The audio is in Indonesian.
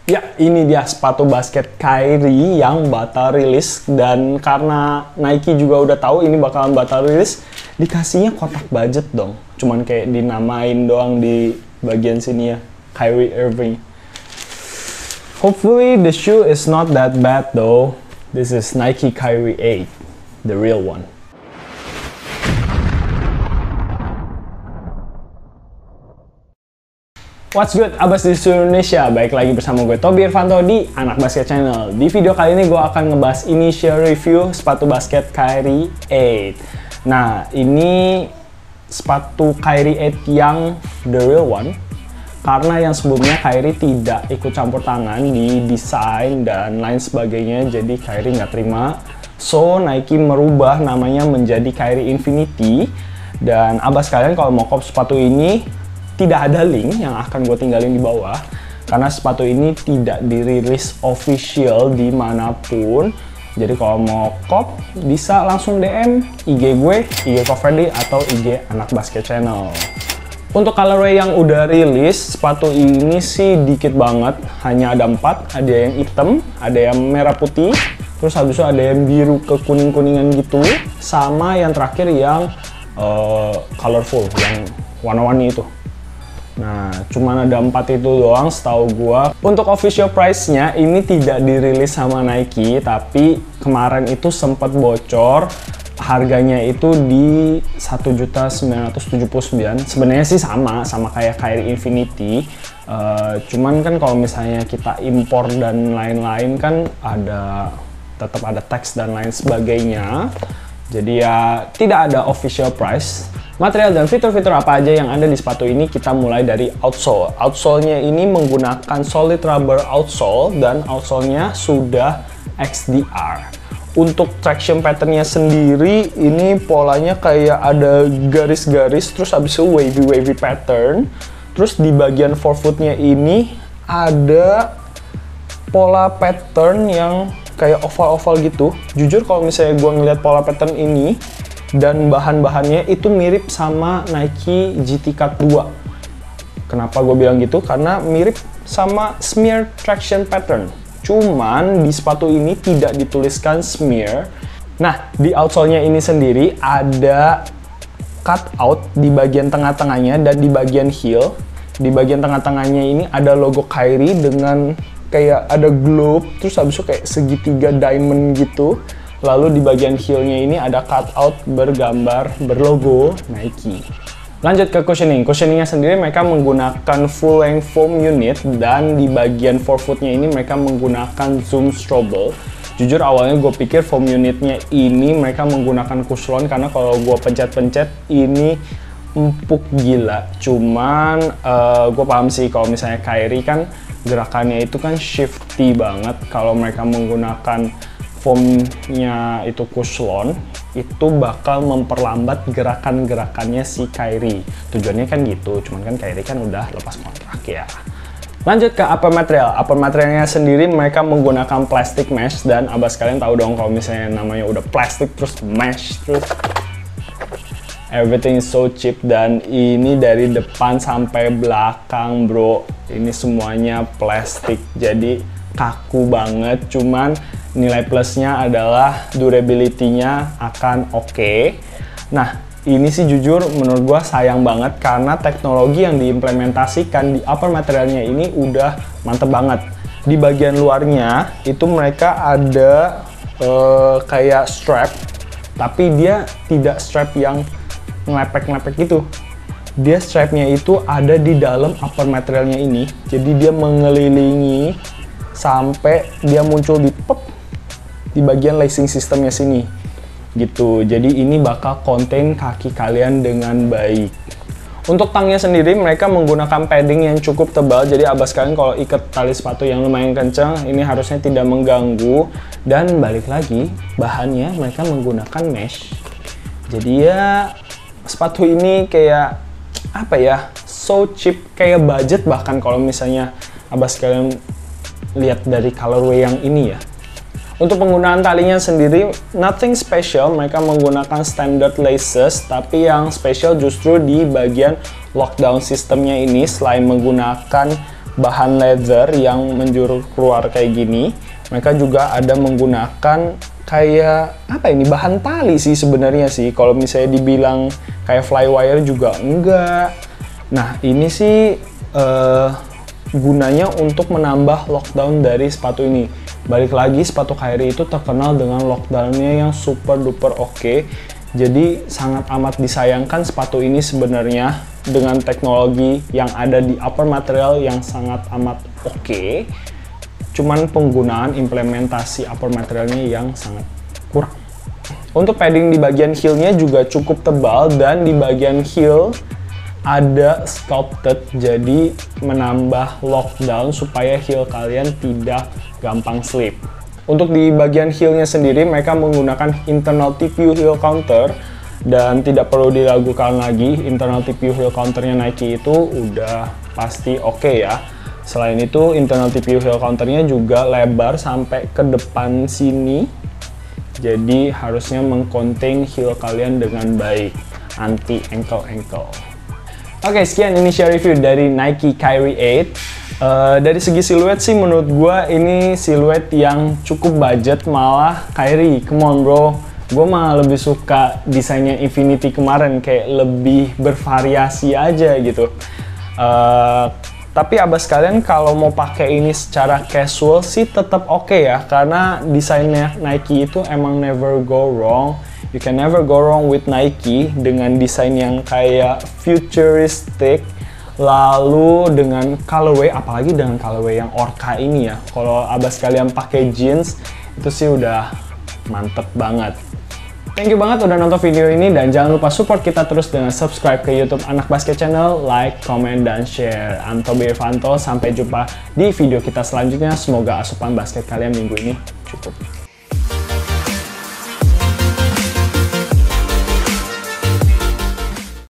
Ya, ini dia sepatu basket Kyrie yang batal rilis, dan karena Nike juga udah tahu ini bakalan batal rilis, dikasihnya kotak budget dong. Cuman kayak dinamain doang di bagian sini ya, Kyrie Irving. Hopefully the shoe is not that bad though. This is Nike Kyrie 8, the real one. What's good, Abas di seluruh Indonesia? Baik lagi bersama gue Tobi Irvanto di Anak Basket Channel. Di video kali ini gue akan ngebahas initial review sepatu basket Kyrie 8. Nah, ini sepatu Kyrie 8 yang the real one. Karena yang sebelumnya Kyrie tidak ikut campur tangan di desain dan lain sebagainya, jadi Kyrie nggak terima. So, Nike merubah namanya menjadi Kyrie Infinity. Dan Abas kalian kalau mau cop sepatu ini, tidak ada link yang akan gue tinggalin di bawah. Karena sepatu ini tidak dirilis official dimanapun. Jadi kalau mau cop, bisa langsung DM IG gue, IG Coverdy, atau IG Anak Basket Channel. Untuk colorway yang udah rilis, sepatu ini sih dikit banget. Hanya ada 4, ada yang hitam, ada yang merah putih, terus habis itu ada yang biru ke kuning-kuningan gitu, sama yang terakhir yang colorful, yang warna-warni itu. Nah, cuman ada 4 itu doang setahu gua. Untuk official price-nya ini tidak dirilis sama Nike, tapi kemarin itu sempat bocor. Harganya itu di 1.979.000. Sebenarnya sih sama kayak Kyrie Infinity. Cuman kan kalau misalnya kita impor dan lain-lain kan tetap ada tax dan lain sebagainya. Jadi ya tidak ada official price. Material dan fitur-fitur apa aja yang ada di sepatu ini, kita mulai dari outsole. Outsole-nya ini menggunakan solid rubber outsole dan outsole-nya sudah XDR. Untuk traction pattern-nya sendiri, ini polanya kayak ada garis-garis, terus habis itu wavy pattern. Terus di bagian forefoot-nya ini ada pola pattern yang kayak oval-oval gitu. Jujur kalau misalnya gue ngeliat pola pattern ini dan bahan-bahannya itu mirip sama Nike GT Cut 2. Kenapa gue bilang gitu? Karena mirip sama smear traction pattern. Cuman di sepatu ini tidak dituliskan smear. Nah, di outsole-nya ini sendiri ada cutout di bagian tengah-tengahnya dan di bagian heel. Di bagian tengah-tengahnya ini ada logo Kyrie dengan kayak ada globe, terus habis itu kayak segitiga diamond gitu. Lalu di bagian heel-nya ini ada cutout berlogo Nike. Lanjut ke cushioning. Cushioningnya sendiri mereka menggunakan full length foam unit, dan di bagian forefoot-nya ini mereka menggunakan zoom strobel. Jujur awalnya gue pikir foam unitnya ini mereka menggunakan Cushlon, karena kalau gue pencet-pencet ini empuk gila. Cuman gue paham sih kalau misalnya Kyrie kan gerakannya itu kan shifty banget. Kalau mereka menggunakan foamnya itu Cushlon, itu bakal memperlambat gerakan-gerakannya si Kyrie. Tujuannya kan gitu, cuman kan Kyrie kan udah lepas kontrak ya. Lanjut ke upper material. Upper materialnya sendiri mereka menggunakan plastic mesh, dan abas kalian tahu dong kalau misalnya namanya udah plastic terus mesh terus everything is so cheap. Dan ini dari depan sampai belakang bro, ini semuanya plastik, jadi kaku banget. Cuman nilai plusnya adalah durability-nya akan oke. Nah, ini sih jujur menurut gua sayang banget karena teknologi yang diimplementasikan di upper materialnya ini udah mantep banget. Di bagian luarnya itu mereka ada kayak strap, tapi dia tidak strap yang ngelepek-ngelepek gitu. Dia strapnya itu ada di dalam upper materialnya ini, jadi dia mengelilingi sampai dia muncul di bagian lacing systemnya sini gitu. Jadi ini bakal contain kaki kalian dengan baik. Untuk tangnya sendiri mereka menggunakan padding yang cukup tebal, jadi abas kalian kalau ikat tali sepatu yang lumayan kencang ini harusnya tidak mengganggu. Dan balik lagi, bahannya mereka menggunakan mesh, jadi ya sepatu ini kayak apa ya, so cheap, kayak budget bahkan kalau misalnya abas kalian lihat dari colorway yang ini ya. Untuk penggunaan talinya sendiri, nothing special, mereka menggunakan standard laces, tapi yang special justru di bagian lockdown sistemnya ini. Selain menggunakan bahan leather yang menjulur keluar kayak gini. Mereka juga ada menggunakan kayak apa ini, bahan tali sih sebenarnya sih. Kalau misalnya dibilang kayak flywire juga enggak. Nah ini sih gunanya untuk menambah lockdown dari sepatu ini. Balik lagi, sepatu Kyrie itu terkenal dengan lockdownnya yang super duper oke. Jadi sangat amat disayangkan sepatu ini sebenarnya dengan teknologi yang ada di upper material yang sangat amat oke. Cuman penggunaan implementasi upper materialnya yang sangat kurang. Untuk padding di bagian heel-nya juga cukup tebal, dan di bagian heel ada sculpted, jadi menambah lockdown supaya heel kalian tidak gampang slip. Untuk di bagian heel-nya sendiri, mereka menggunakan internal TPU heel counter, dan tidak perlu diragukan lagi, internal TPU heel counternya Nike itu udah pasti oke ya. Selain itu, internal TPU heel counternya juga lebar sampai ke depan sini, jadi harusnya meng-contain heel kalian dengan baik, anti ankle-ankle. Oke, sekian initial review dari Nike Kyrie 8. Dari segi siluet sih menurut gua ini siluet yang cukup budget, malah Kyrie, come on bro. Gue malah lebih suka desainnya Infinity kemarin, kayak lebih bervariasi aja gitu. Tapi abas kalian kalau mau pakai ini secara casual sih tetap oke ya, karena desainnya Nike itu emang never go wrong. You can never go wrong with Nike dengan desain yang kayak futuristic, lalu dengan colorway, apalagi dengan colorway yang orca ini ya. Kalau abas kalian pakai jeans itu sih udah mantep banget. Thank you banget udah nonton video ini, dan jangan lupa support kita terus dengan subscribe ke YouTube Anak Basket Channel, like, comment, dan share. I'm Tobi Irvanto, sampai jumpa di video kita selanjutnya. Semoga asupan basket kalian minggu ini cukup.